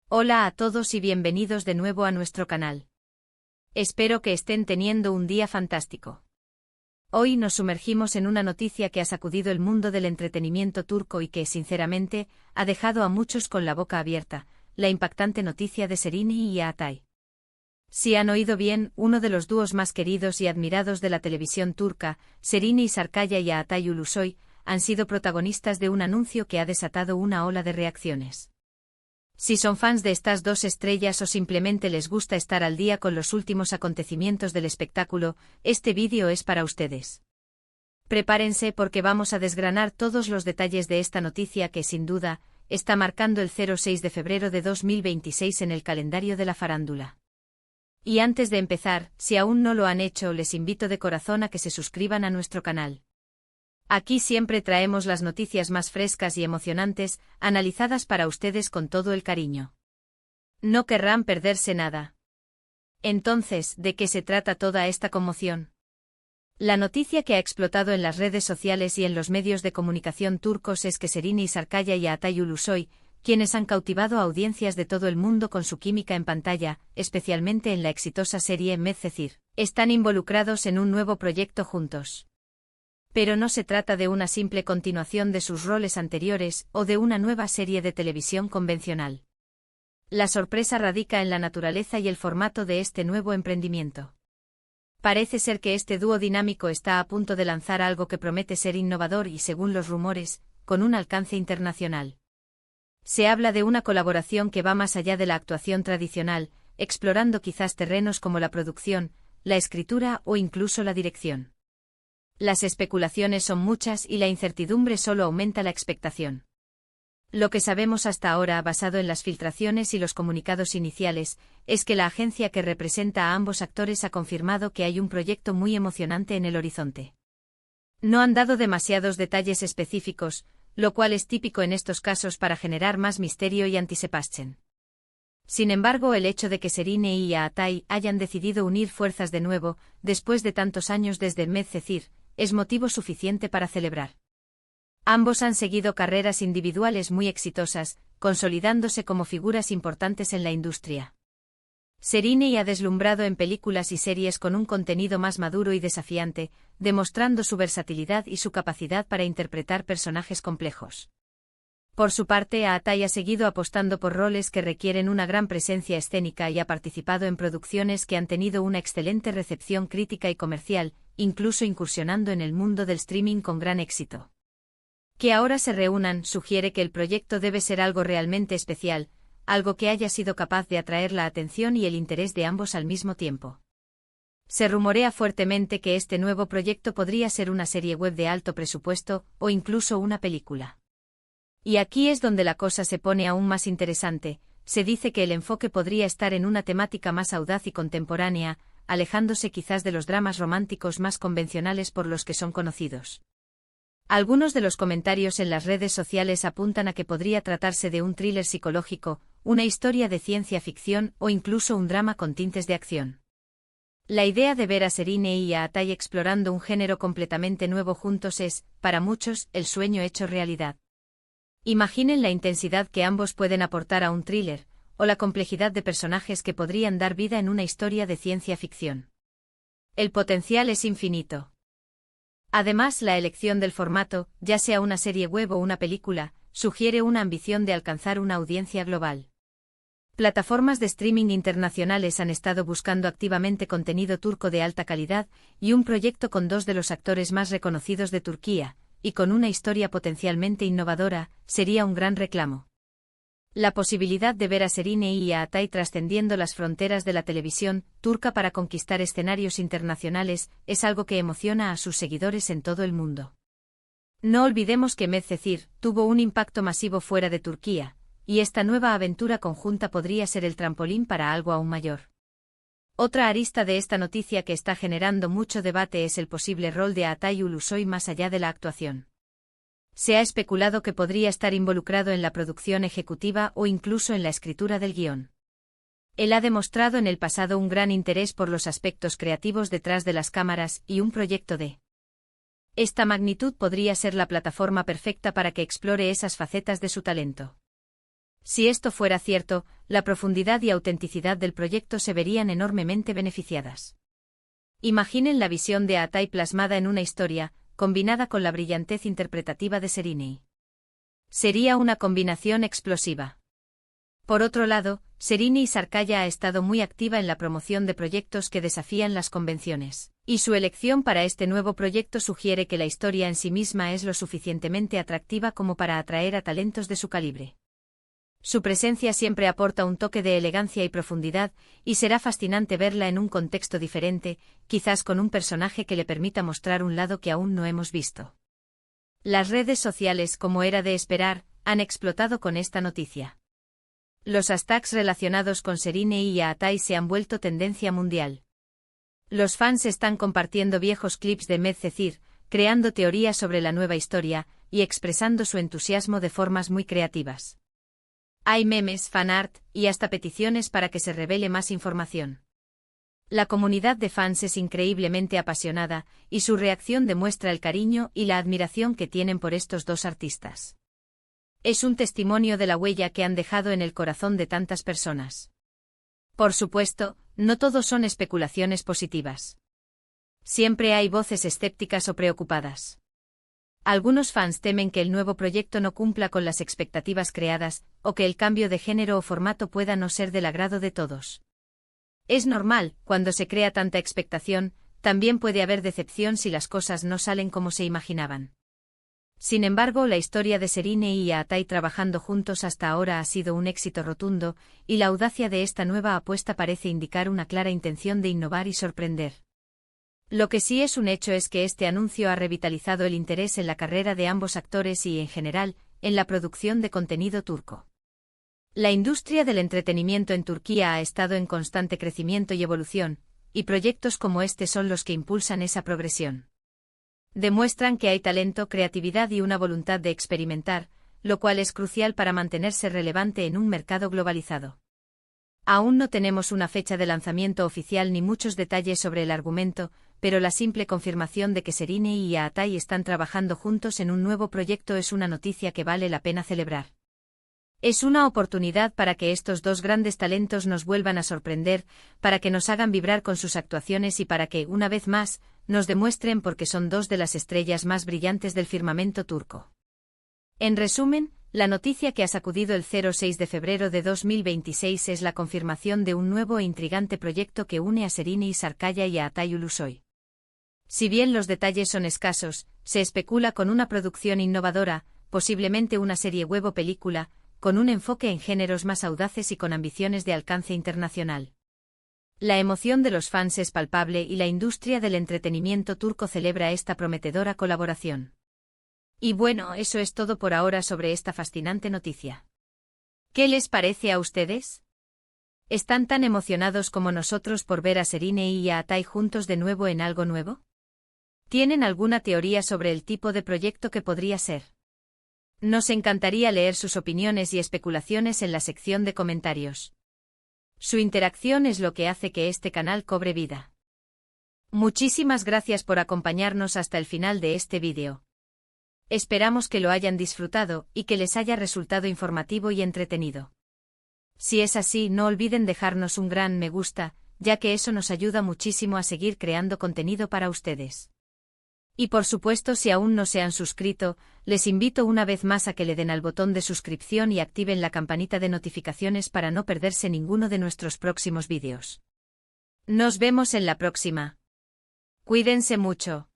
Hola a todos y bienvenidos de nuevo a nuestro canal. Espero que estén teniendo un día fantástico. Hoy nos sumergimos en una noticia que ha sacudido el mundo del entretenimiento turco y que, sinceramente, ha dejado a muchos con la boca abierta, la impactante noticia de Serini y Atay. Si han oído bien, uno de los dúos más queridos y admirados de la televisión turca, Serini Sarıkaya y Atay Ulusoy, han sido protagonistas de un anuncio que ha desatado una ola de reacciones. Si son fans de estas dos estrellas o simplemente les gusta estar al día con los últimos acontecimientos del espectáculo, este vídeo es para ustedes. Prepárense porque vamos a desgranar todos los detalles de esta noticia que, sin duda, está marcando el 06 de febrero de 2026 en el calendario de la farándula. Y antes de empezar, si aún no lo han hecho, les invito de corazón a que se suscriban a nuestro canal. Aquí siempre traemos las noticias más frescas y emocionantes, analizadas para ustedes con todo el cariño. No querrán perderse nada. Entonces, ¿de qué se trata toda esta conmoción? La noticia que ha explotado en las redes sociales y en los medios de comunicación turcos es que Serini Sarıkaya y Atay Ulusoy, quienes han cautivado a audiencias de todo el mundo con su química en pantalla, especialmente en la exitosa serie Medcezir, están involucrados en un nuevo proyecto juntos. Pero no se trata de una simple continuación de sus roles anteriores o de una nueva serie de televisión convencional. La sorpresa radica en la naturaleza y el formato de este nuevo emprendimiento. Parece ser que este dúo dinámico está a punto de lanzar algo que promete ser innovador y, según los rumores, con un alcance internacional. Se habla de una colaboración que va más allá de la actuación tradicional, explorando quizás terrenos como la producción, la escritura o incluso la dirección. Las especulaciones son muchas y la incertidumbre solo aumenta la expectación. Lo que sabemos hasta ahora, basado en las filtraciones y los comunicados iniciales, es que la agencia que representa a ambos actores ha confirmado que hay un proyecto muy emocionante en el horizonte. No han dado demasiados detalles específicos, lo cual es típico en estos casos para generar más misterio y anticipaschen. Sin embargo, el hecho de que Serini y Atay hayan decidido unir fuerzas de nuevo, después de tantos años desde Medcezir, es motivo suficiente para celebrar. Ambos han seguido carreras individuales muy exitosas, consolidándose como figuras importantes en la industria. Serini ha deslumbrado en películas y series con un contenido más maduro y desafiante, demostrando su versatilidad y su capacidad para interpretar personajes complejos. Por su parte, Atay ha seguido apostando por roles que requieren una gran presencia escénica y ha participado en producciones que han tenido una excelente recepción crítica y comercial, incluso incursionando en el mundo del streaming con gran éxito. Que ahora se reúnan sugiere que el proyecto debe ser algo realmente especial, algo que haya sido capaz de atraer la atención y el interés de ambos al mismo tiempo. Se rumorea fuertemente que este nuevo proyecto podría ser una serie web de alto presupuesto o incluso una película. Y aquí es donde la cosa se pone aún más interesante. Se dice que el enfoque podría estar en una temática más audaz y contemporánea, alejándose quizás de los dramas románticos más convencionales por los que son conocidos. Algunos de los comentarios en las redes sociales apuntan a que podría tratarse de un thriller psicológico, una historia de ciencia ficción o incluso un drama con tintes de acción. La idea de ver a Serini y a Atay explorando un género completamente nuevo juntos es, para muchos, el sueño hecho realidad. Imaginen la intensidad que ambos pueden aportar a un thriller, o la complejidad de personajes que podrían dar vida en una historia de ciencia ficción. El potencial es infinito. Además, la elección del formato, ya sea una serie web o una película, sugiere una ambición de alcanzar una audiencia global. Plataformas de streaming internacionales han estado buscando activamente contenido turco de alta calidad y un proyecto con dos de los actores más reconocidos de Turquía, y con una historia potencialmente innovadora, sería un gran reclamo. La posibilidad de ver a Serini y a Atay trascendiendo las fronteras de la televisión turca para conquistar escenarios internacionales es algo que emociona a sus seguidores en todo el mundo. No olvidemos que Medcezir tuvo un impacto masivo fuera de Turquía, y esta nueva aventura conjunta podría ser el trampolín para algo aún mayor. Otra arista de esta noticia que está generando mucho debate es el posible rol de Atay Ulusoy más allá de la actuación. Se ha especulado que podría estar involucrado en la producción ejecutiva o incluso en la escritura del guión. Él ha demostrado en el pasado un gran interés por los aspectos creativos detrás de las cámaras y un proyecto de esta magnitud podría ser la plataforma perfecta para que explore esas facetas de su talento. Si esto fuera cierto, la profundidad y autenticidad del proyecto se verían enormemente beneficiadas. Imaginen la visión de Atai plasmada en una historia, combinada con la brillantez interpretativa de Sereni. Sería una combinación explosiva. Por otro lado, Sereni Sarkaya ha estado muy activa en la promoción de proyectos que desafían las convenciones, y su elección para este nuevo proyecto sugiere que la historia en sí misma es lo suficientemente atractiva como para atraer a talentos de su calibre. Su presencia siempre aporta un toque de elegancia y profundidad, y será fascinante verla en un contexto diferente, quizás con un personaje que le permita mostrar un lado que aún no hemos visto. Las redes sociales, como era de esperar, han explotado con esta noticia. Los hashtags relacionados con Sereni y Atai se han vuelto tendencia mundial. Los fans están compartiendo viejos clips de Medcezir, creando teorías sobre la nueva historia, y expresando su entusiasmo de formas muy creativas. Hay memes, fanart, y hasta peticiones para que se revele más información. La comunidad de fans es increíblemente apasionada, y su reacción demuestra el cariño y la admiración que tienen por estos dos artistas. Es un testimonio de la huella que han dejado en el corazón de tantas personas. Por supuesto, no todo son especulaciones positivas. Siempre hay voces escépticas o preocupadas. Algunos fans temen que el nuevo proyecto no cumpla con las expectativas creadas, o que el cambio de género o formato pueda no ser del agrado de todos. Es normal, cuando se crea tanta expectación, también puede haber decepción si las cosas no salen como se imaginaban. Sin embargo, la historia de Sereni y Atai trabajando juntos hasta ahora ha sido un éxito rotundo, y la audacia de esta nueva apuesta parece indicar una clara intención de innovar y sorprender. Lo que sí es un hecho es que este anuncio ha revitalizado el interés en la carrera de ambos actores y, en general, en la producción de contenido turco. La industria del entretenimiento en Turquía ha estado en constante crecimiento y evolución, y proyectos como este son los que impulsan esa progresión. Demuestran que hay talento, creatividad y una voluntad de experimentar, lo cual es crucial para mantenerse relevante en un mercado globalizado. Aún no tenemos una fecha de lanzamiento oficial ni muchos detalles sobre el argumento, pero la simple confirmación de que Sereni y Atai están trabajando juntos en un nuevo proyecto es una noticia que vale la pena celebrar. Es una oportunidad para que estos dos grandes talentos nos vuelvan a sorprender, para que nos hagan vibrar con sus actuaciones y para que, una vez más, nos demuestren por qué son dos de las estrellas más brillantes del firmamento turco. En resumen, la noticia que ha sacudido el 06 de febrero de 2026 es la confirmación de un nuevo e intrigante proyecto que une a Sereni Sarkaya y a Atai Ulusoy. Si bien los detalles son escasos, se especula con una producción innovadora, posiblemente una serie web o película, con un enfoque en géneros más audaces y con ambiciones de alcance internacional. La emoción de los fans es palpable y la industria del entretenimiento turco celebra esta prometedora colaboración. Y bueno, eso es todo por ahora sobre esta fascinante noticia. ¿Qué les parece a ustedes? ¿Están tan emocionados como nosotros por ver a Sereni y a Atai juntos de nuevo en algo nuevo? ¿Tienen alguna teoría sobre el tipo de proyecto que podría ser? Nos encantaría leer sus opiniones y especulaciones en la sección de comentarios. Su interacción es lo que hace que este canal cobre vida. Muchísimas gracias por acompañarnos hasta el final de este vídeo. Esperamos que lo hayan disfrutado y que les haya resultado informativo y entretenido. Si es así, no olviden dejarnos un gran me gusta, ya que eso nos ayuda muchísimo a seguir creando contenido para ustedes. Y por supuesto, si aún no se han suscrito, les invito una vez más a que le den al botón de suscripción y activen la campanita de notificaciones para no perderse ninguno de nuestros próximos vídeos. Nos vemos en la próxima. Cuídense mucho.